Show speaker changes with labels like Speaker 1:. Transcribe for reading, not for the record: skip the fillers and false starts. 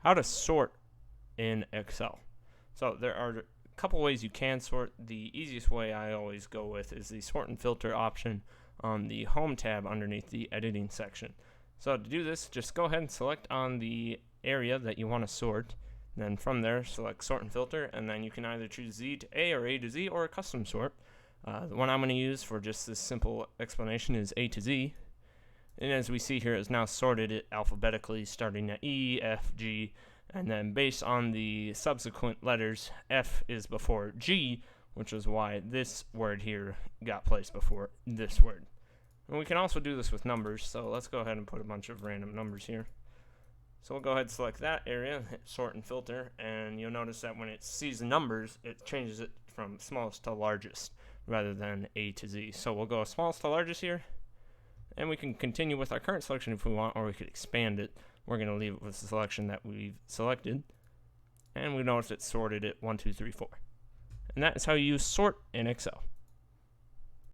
Speaker 1: how to sort in Excel. So there are a couple ways you can sort. The easiest way I always go with is the sort and filter option on the home tab underneath the editing section. So to do this, just go ahead and select on the area that you want to sort. Then from there, select sort and filter, and then you can either choose Z to A or A to Z or a custom sort. The one I'm going to use for just this simple explanation is A to Z. And as we see here, it's now sorted it alphabetically, starting at E, F, G, and then based on the subsequent letters, F is before G, which is why this word here got placed before this word. And we can also do this with numbers, so let's go ahead and put a bunch of random numbers here. So we'll go ahead and select that area, hit sort and filter, and you'll notice that when it sees the numbers, it changes it from smallest to largest rather than A to Z. So we'll go smallest to largest here, and we can continue with our current selection if we want, or we could expand it. We're going to leave it with the selection that we've selected, and we notice it sorted it 1, 2, 3, 4. And that is how you use sort in Excel.